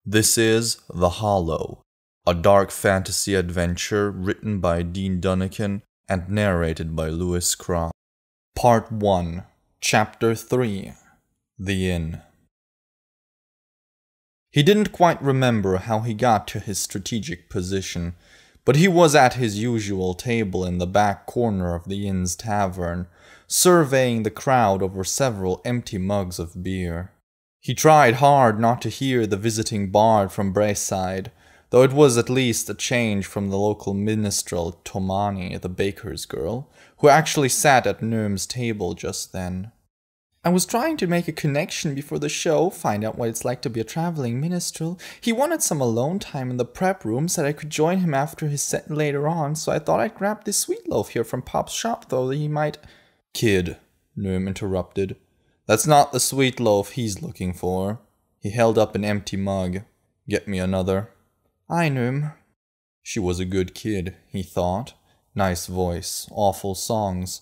This is The Hollow, a dark fantasy adventure written by Dean Dunakin and narrated by Louis Krahn. Part 1, Chapter 3, The Inn. He didn't quite remember how he got to his strategic position, but he was at his usual table in the back corner of the inn's tavern, surveying the crowd over several empty mugs of beer. He tried hard not to hear the visiting bard from Braeside, though it was at least a change from the local minstrel Tomani, the baker's girl, who actually sat at Noom's table just then. "I was trying to make a connection before the show, find out what it's like to be a traveling minstrel. He wanted some alone time in the prep room, said I could join him after his set later on, so I thought I'd grab this sweet loaf here from Pop's shop, though he might—" "Kid," Noom interrupted. "That's not the sweet loaf he's looking for." He held up an empty mug. "Get me another." "Aye, Noom." She was a good kid, he thought. Nice voice, awful songs.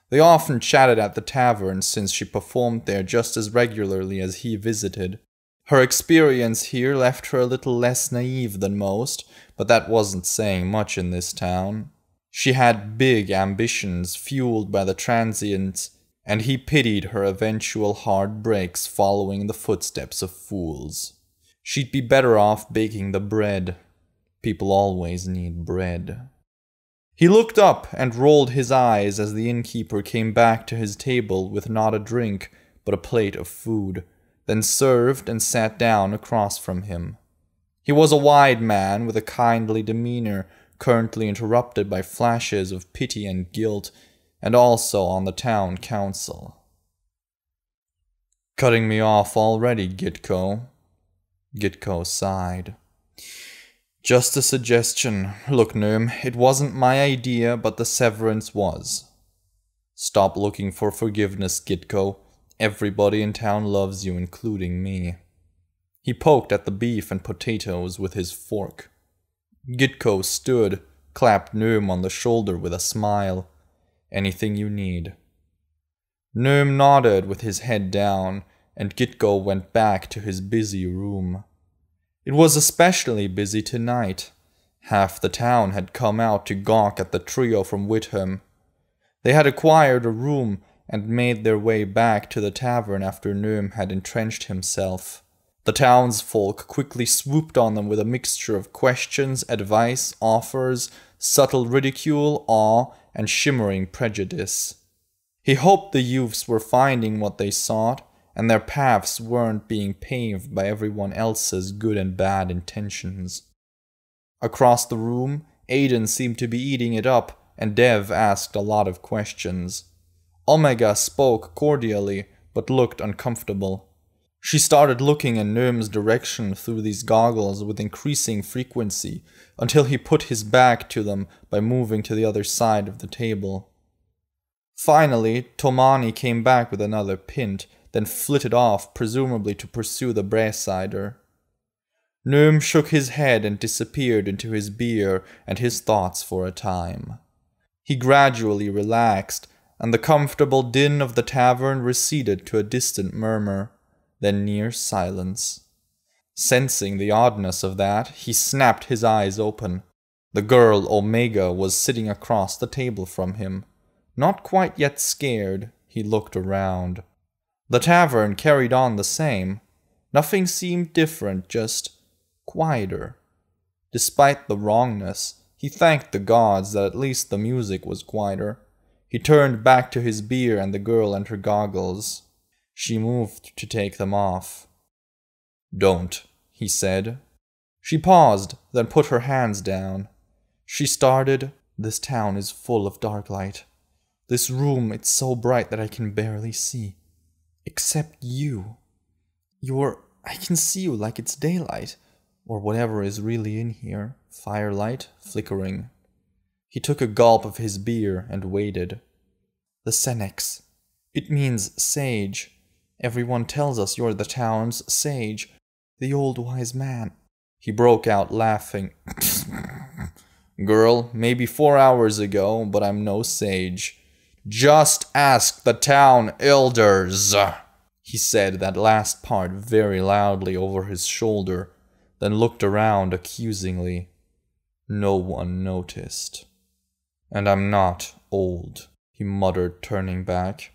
They often chatted at the tavern since she performed there just as regularly as he visited. Her experience here left her a little less naive than most, but that wasn't saying much in this town. She had big ambitions fueled by the transients, and he pitied her eventual hard breaks following the footsteps of fools. She'd be better off baking the bread. People always need bread. He looked up and rolled his eyes as the innkeeper came back to his table with not a drink, but a plate of food, then served and sat down across from him. He was a wide man with a kindly demeanor, currently interrupted by flashes of pity and guilt, and also on the town council. "Cutting me off already, Gitko." Gitko sighed. "Just a suggestion. Look, Noom, it wasn't my idea, but the severance was. Stop looking for forgiveness, Gitko. Everybody in town loves you, including me." He poked at the beef and potatoes with his fork. Gitko stood, clapped Noom on the shoulder with a smile. "Anything you need." Noom nodded with his head down, and Gitko went back to his busy room. It was especially busy tonight. Half the town had come out to gawk at the trio from Witham. They had acquired a room and made their way back to the tavern after Noom had entrenched himself. The townsfolk quickly swooped on them with a mixture of questions, advice, offers, subtle ridicule, awe, and shimmering prejudice. He hoped the youths were finding what they sought, and their paths weren't being paved by everyone else's good and bad intentions. Across the room, Aiden seemed to be eating it up, and Dev asked a lot of questions. Omega spoke cordially, but looked uncomfortable. She started looking in Noom's direction through these goggles with increasing frequency, until he put his back to them by moving to the other side of the table. Finally, Tomani came back with another pint, then flitted off, presumably to pursue the Braesider. Noom shook his head and disappeared into his beer and his thoughts for a time. He gradually relaxed, and the comfortable din of the tavern receded to a distant murmur, then near silence. Sensing the oddness of that, he snapped his eyes open. The girl, Omega, was sitting across the table from him. Not quite yet scared, he looked around. The tavern carried on the same. Nothing seemed different, just quieter. Despite the wrongness, he thanked the gods that at least the music was quieter. He turned back to his beer and the girl and her goggles. She moved to take them off. "Don't," he said. She paused, then put her hands down. She started, "This town is full of dark light. This room, it's so bright that I can barely see. Except you. I can see you like it's daylight, or whatever is really in here, firelight, flickering." He took a gulp of his beer and waited. "The Senex. It means sage. Everyone tells us you're the town's sage, the old wise man." He broke out laughing. "Girl, maybe 4 hours ago, but I'm no sage. Just ask the town elders." He said that last part very loudly over his shoulder. then looked around accusingly. No one noticed. "And I'm not old," he muttered, turning back.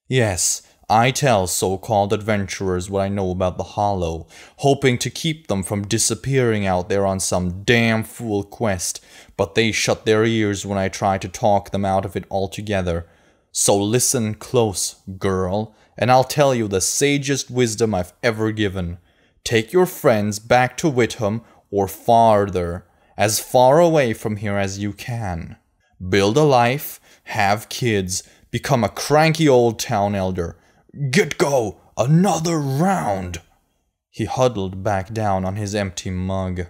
"Yes, I tell so-called adventurers what I know about the Hollow, hoping to keep them from disappearing out there on some damn fool quest, but they shut their ears when I try to talk them out of it altogether. So listen close, girl, and I'll tell you the sagest wisdom I've ever given. Take your friends back to Whitham or farther, as far away from here as you can. Build a life, have kids, become a cranky old town elder. Get go! Another round!" He huddled back down on his empty mug.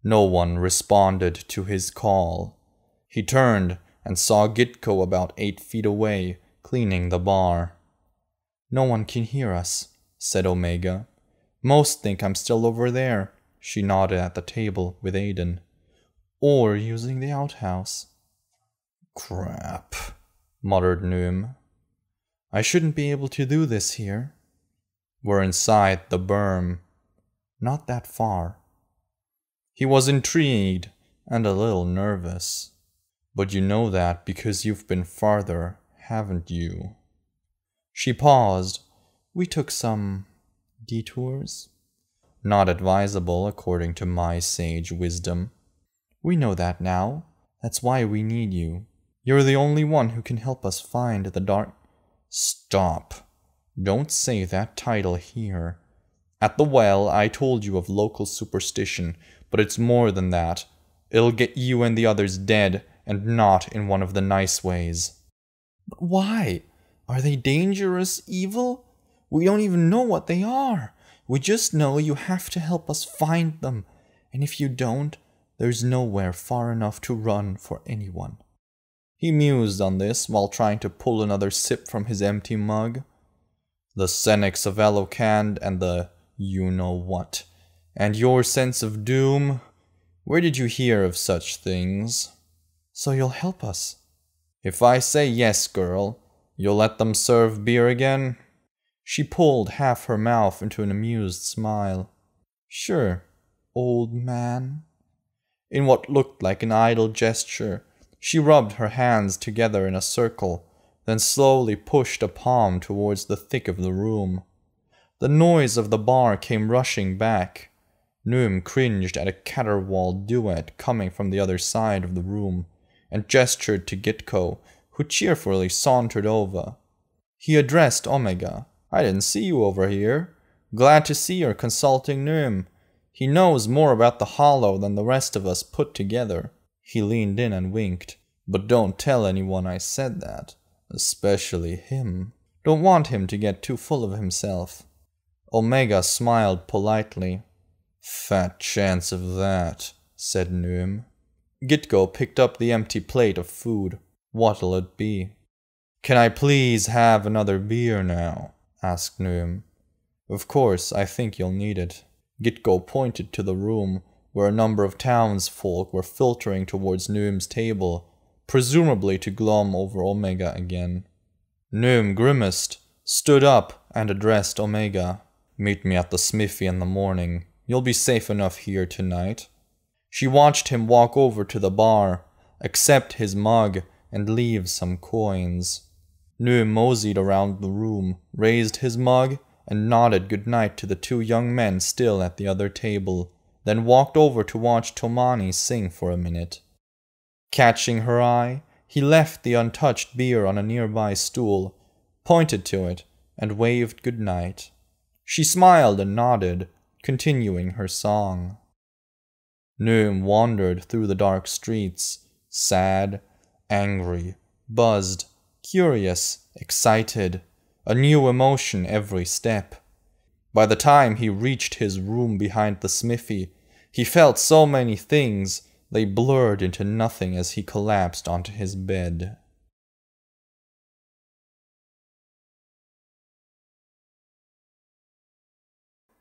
No one responded to his call. He turned and saw Gitko about 8 feet away, cleaning the bar. "No one can hear us," said Omega. "Most think I'm still over there," she nodded at the table with Aiden. "Or using the outhouse." "Crap," muttered Noom. "I shouldn't be able to do this here." "We're inside the berm." "Not that far." He was intrigued and a little nervous. "But you know that because you've been farther, haven't you?" She paused. "We took some detours. Not advisable, according to my sage wisdom. We know that now. That's why we need you. You're the only one who can help us find the dark—" "Stop. Don't say that title here. At the well, I told you of local superstition, but it's more than that. It'll get you and the others dead, and not in one of the nice ways." "But why? Are they dangerous, evil? We don't even know what they are. We just know you have to help us find them, and if you don't, there's nowhere far enough to run for anyone." He mused on this while trying to pull another sip from his empty mug. "The Senex of Elocand and the you-know-what. And your sense of doom? Where did you hear of such things?" "So you'll help us?" "If I say yes, girl, you'll let them serve beer again?" She pulled half her mouth into an amused smile. "Sure, old man." In what looked like an idle gesture, she rubbed her hands together in a circle, then slowly pushed a palm towards the thick of the room. The noise of the bar came rushing back. Noom cringed at a caterwaul duet coming from the other side of the room, and gestured to Gitko, who cheerfully sauntered over. He addressed Omega. "I didn't see you over here. Glad to see you're consulting Noom. He knows more about the Hollow than the rest of us put together." He leaned in and winked. "But don't tell anyone I said that. Especially him. Don't want him to get too full of himself." Omega smiled politely. "Fat chance of that," said Noom. Gitko picked up the empty plate of food. "What'll it be?" "Can I please have another beer now?" asked Noom. "Of course, I think you'll need it." Gitko pointed to the room where a number of townsfolk were filtering towards Noom's table, presumably to glom over Omega again. Noom grimaced, stood up, and addressed Omega. "Meet me at the smithy in the morning. You'll be safe enough here tonight." She watched him walk over to the bar, accept his mug, and leave some coins. Noom moseyed around the room, raised his mug, and nodded goodnight to the 2 young men still at the other table, then walked over to watch Tomani sing for a minute. Catching her eye, he left the untouched beer on a nearby stool, pointed to it, and waved goodnight. She smiled and nodded, continuing her song. Noom wandered through the dark streets, sad, angry, buzzed, curious, excited, a new emotion every step. By the time he reached his room behind the smithy, he felt so many things they blurred into nothing as he collapsed onto his bed.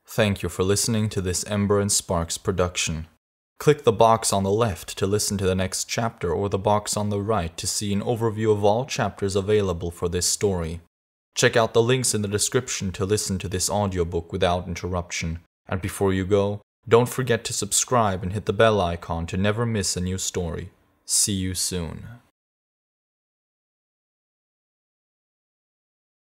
Thank you for listening to this Ember and Sparks production. Click the box on the left to listen to the next chapter or the box on the right to see an overview of all chapters available for this story. Check out the links in the description to listen to this audiobook without interruption, And before you go, don't forget to subscribe and hit the bell icon to never miss a new story. See you soon.